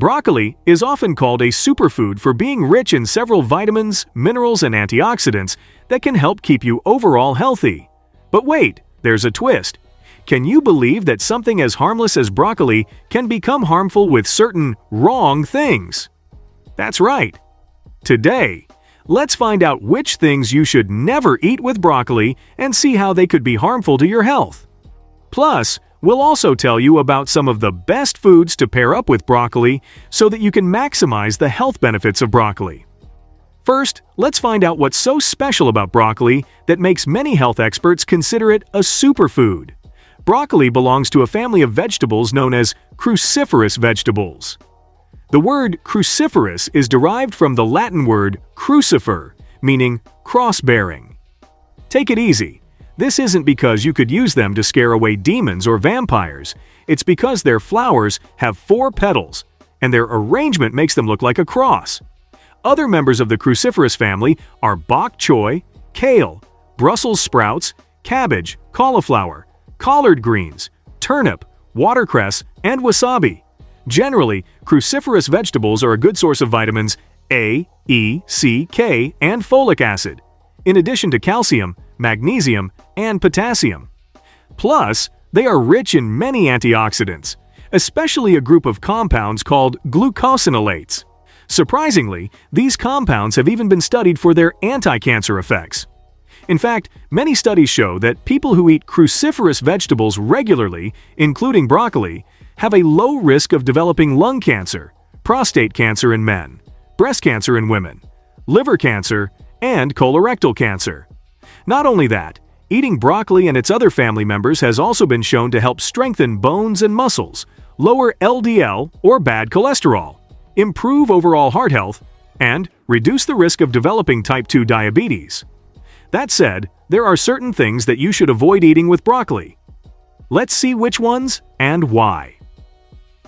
Broccoli is often called a superfood for being rich in several vitamins, minerals, and antioxidants that can help keep you overall healthy. But wait, there's a twist. Can you believe that something as harmless as broccoli can become harmful with certain wrong things? That's right. Today, let's find out which things you should never eat with broccoli and see how they could be harmful to your health. Plus, we'll also tell you about some of the best foods to pair up with broccoli so that you can maximize the health benefits of broccoli. First, let's find out what's so special about broccoli that makes many health experts consider it a superfood. Broccoli belongs to a family of vegetables known as cruciferous vegetables. The word cruciferous is derived from the Latin word crucifer, meaning cross-bearing. Take it easy. This isn't because you could use them to scare away demons or vampires. It's because their flowers have 4 petals, and their arrangement makes them look like a cross. Other members of the cruciferous family are bok choy, kale, Brussels sprouts, cabbage, cauliflower, collard greens, turnip, watercress, and wasabi. Generally, cruciferous vegetables are a good source of vitamins A, E, C, K, and folic acid, in addition to calcium, magnesium, and potassium. Plus, they are rich in many antioxidants, especially a group of compounds called glucosinolates. Surprisingly, these compounds have even been studied for their anti-cancer effects. In fact, many studies show that people who eat cruciferous vegetables regularly, including broccoli, have a low risk of developing lung cancer, prostate cancer in men, breast cancer in women, liver cancer, and colorectal cancer. Not only that, eating broccoli and its other family members has also been shown to help strengthen bones and muscles, lower LDL or bad cholesterol, improve overall heart health, and reduce the risk of developing type 2 diabetes. That said, there are certain things that you should avoid eating with broccoli. Let's see which ones and why.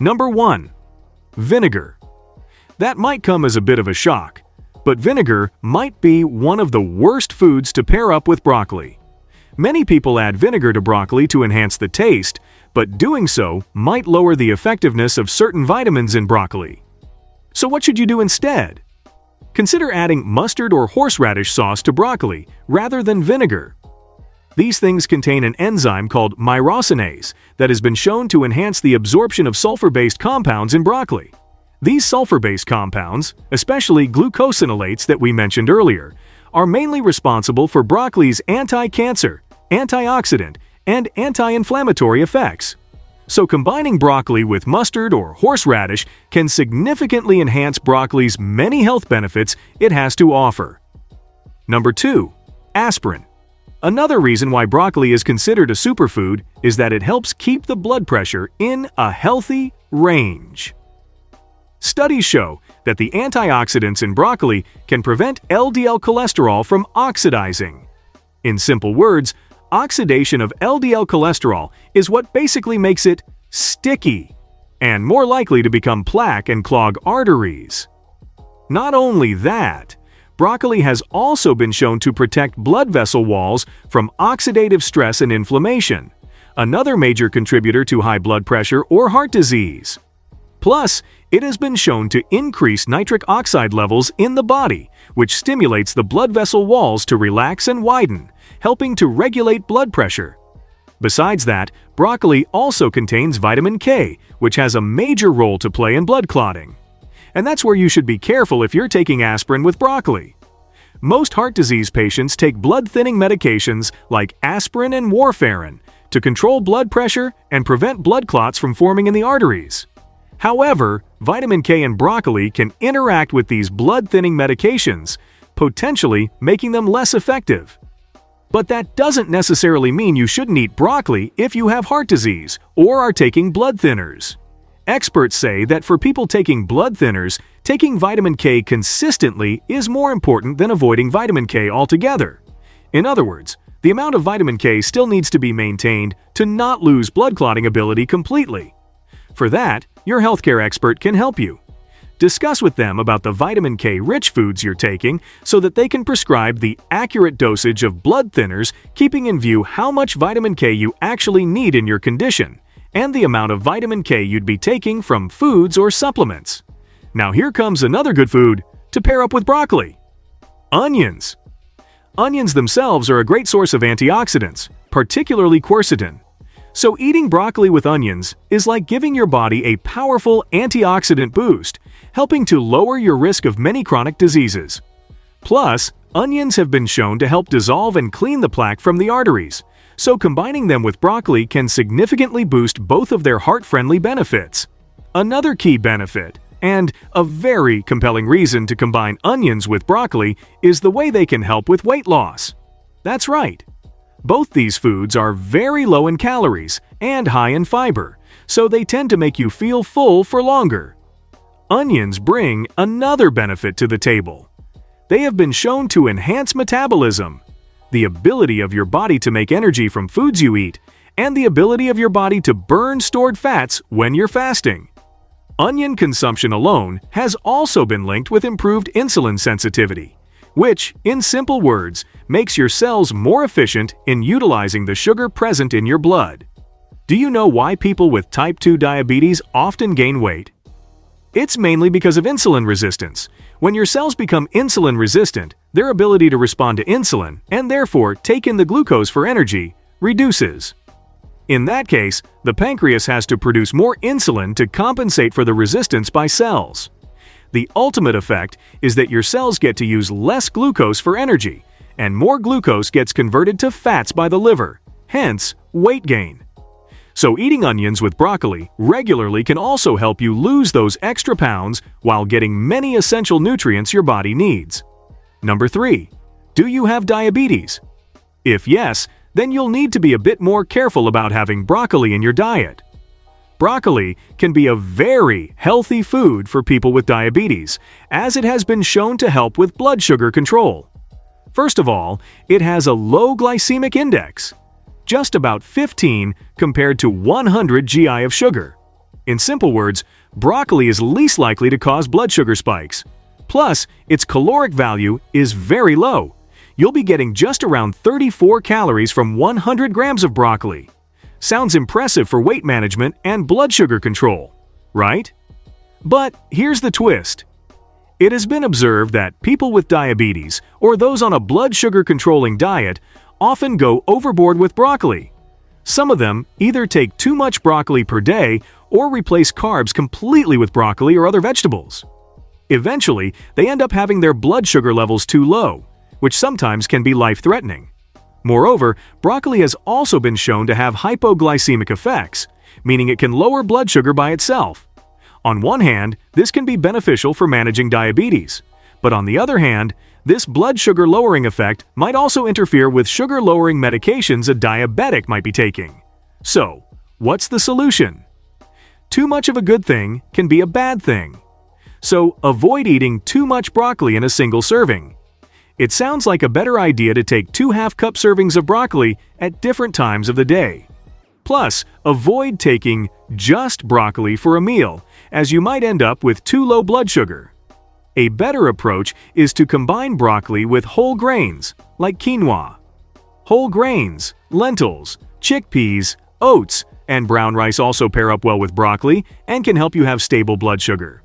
Number 1. Vinegar. That might come as a bit of a shock, but vinegar might be one of the worst foods to pair up with broccoli. Many people add vinegar to broccoli to enhance the taste, but doing so might lower the effectiveness of certain vitamins in broccoli. So what should you do instead? Consider adding mustard or horseradish sauce to broccoli rather than vinegar. These things contain an enzyme called myrosinase that has been shown to enhance the absorption of sulfur-based compounds in broccoli. These sulfur-based compounds, especially glucosinolates that we mentioned earlier, are mainly responsible for broccoli's anti-cancer, antioxidant, and anti-inflammatory effects. So combining broccoli with mustard or horseradish can significantly enhance broccoli's many health benefits it has to offer. Number 2. Aspirin. Another reason why broccoli is considered a superfood is that it helps keep the blood pressure in a healthy range. Studies show that the antioxidants in broccoli can prevent LDL cholesterol from oxidizing. In simple words, oxidation of LDL cholesterol is what basically makes it sticky and more likely to become plaque and clog arteries. Not only that, broccoli has also been shown to protect blood vessel walls from oxidative stress and inflammation, another major contributor to high blood pressure or heart disease. Plus, it has been shown to increase nitric oxide levels in the body, which stimulates the blood vessel walls to relax and widen, helping to regulate blood pressure. Besides that, broccoli also contains vitamin K, which has a major role to play in blood clotting. And that's where you should be careful if you're taking aspirin with broccoli. Most heart disease patients take blood-thinning medications like aspirin and warfarin to control blood pressure and prevent blood clots from forming in the arteries. However, vitamin K in broccoli can interact with these blood-thinning medications, potentially making them less effective. But that doesn't necessarily mean you shouldn't eat broccoli if you have heart disease or are taking blood thinners. Experts say that for people taking blood thinners, taking vitamin K consistently is more important than avoiding vitamin K altogether. In other words, the amount of vitamin K still needs to be maintained to not lose blood clotting ability completely. For that, your healthcare expert can help you. Discuss with them about the vitamin K-rich foods you're taking so that they can prescribe the accurate dosage of blood thinners, keeping in view how much vitamin K you actually need in your condition and the amount of vitamin K you'd be taking from foods or supplements. Now here comes another good food to pair up with broccoli. Onions. Onions themselves are a great source of antioxidants, particularly quercetin. So eating broccoli with onions is like giving your body a powerful antioxidant boost, helping to lower your risk of many chronic diseases. Plus, onions have been shown to help dissolve and clean the plaque from the arteries, so combining them with broccoli can significantly boost both of their heart-friendly benefits. Another key benefit, and a very compelling reason to combine onions with broccoli, is the way they can help with weight loss. That's right. Both these foods are very low in calories and high in fiber, so they tend to make you feel full for longer. Onions bring another benefit to the table. They have been shown to enhance metabolism, the ability of your body to make energy from foods you eat, and the ability of your body to burn stored fats when you're fasting. Onion consumption alone has also been linked with improved insulin sensitivity, which, in simple words, makes your cells more efficient in utilizing the sugar present in your blood. Do you know why people with type 2 diabetes often gain weight? It's mainly because of insulin resistance. When your cells become insulin resistant, their ability to respond to insulin, and therefore take in the glucose for energy, reduces. In that case, the pancreas has to produce more insulin to compensate for the resistance by cells. The ultimate effect is that your cells get to use less glucose for energy, and more glucose gets converted to fats by the liver, hence weight gain. So eating onions with broccoli regularly can also help you lose those extra pounds while getting many essential nutrients your body needs. Number 3. Do you have diabetes? If yes, then you'll need to be a bit more careful about having broccoli in your diet. Broccoli can be a very healthy food for people with diabetes, as it has been shown to help with blood sugar control. First of all, it has a low glycemic index, just about 15 compared to 100 GI of sugar. In simple words, broccoli is least likely to cause blood sugar spikes. Plus, its caloric value is very low. You'll be getting just around 34 calories from 100 grams of broccoli. Sounds impressive for weight management and blood sugar control, right? But here's the twist. It has been observed that people with diabetes or those on a blood sugar controlling diet often go overboard with broccoli. Some of them either take too much broccoli per day or replace carbs completely with broccoli or other vegetables. Eventually, they end up having their blood sugar levels too low, which sometimes can be life-threatening. Moreover, broccoli has also been shown to have hypoglycemic effects, meaning it can lower blood sugar by itself. On one hand, this can be beneficial for managing diabetes, but on the other hand, this blood sugar lowering effect might also interfere with sugar-lowering medications a diabetic might be taking. So, what's the solution? Too much of a good thing can be a bad thing. So, avoid eating too much broccoli in a single serving. It sounds like a better idea to take 2 half-cup servings of broccoli at different times of the day. Plus, avoid taking just broccoli for a meal, as you might end up with too low blood sugar. A better approach is to combine broccoli with whole grains, like quinoa. Whole grains, lentils, chickpeas, oats, and brown rice also pair up well with broccoli and can help you have stable blood sugar.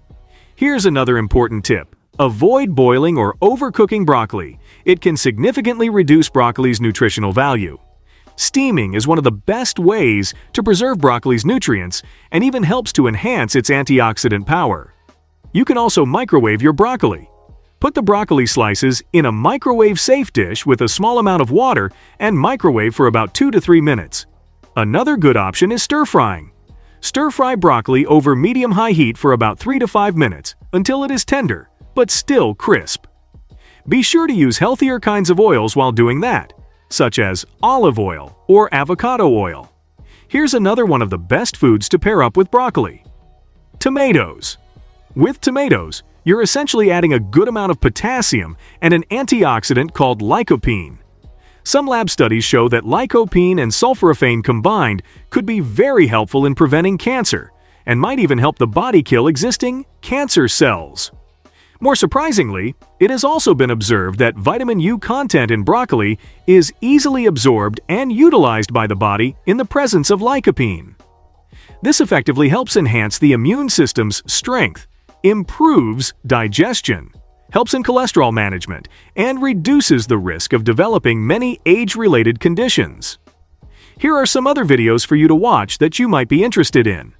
Here's another important tip. Avoid boiling or overcooking broccoli. It can significantly reduce broccoli's nutritional value. Steaming is one of the best ways to preserve broccoli's nutrients and even helps to enhance its antioxidant power. You can also microwave your broccoli. Put the broccoli slices in a microwave-safe dish with a small amount of water and microwave for about 2 to 3 minutes. Another good option is stir-frying. Stir-fry broccoli over medium-high heat for about 3 to 5 minutes until it is tender, but still crisp. Be sure to use healthier kinds of oils while doing that, such as olive oil or avocado oil. Here's another one of the best foods to pair up with broccoli. Tomatoes. With tomatoes, you're essentially adding a good amount of potassium and an antioxidant called lycopene. Some lab studies show that lycopene and sulforaphane combined could be very helpful in preventing cancer and might even help the body kill existing cancer cells. More surprisingly, it has also been observed that vitamin U content in broccoli is easily absorbed and utilized by the body in the presence of lycopene. This effectively helps enhance the immune system's strength improves digestion, helps in cholesterol management, and reduces the risk of developing many age-related conditions. Here are some other videos for you to watch that you might be interested in.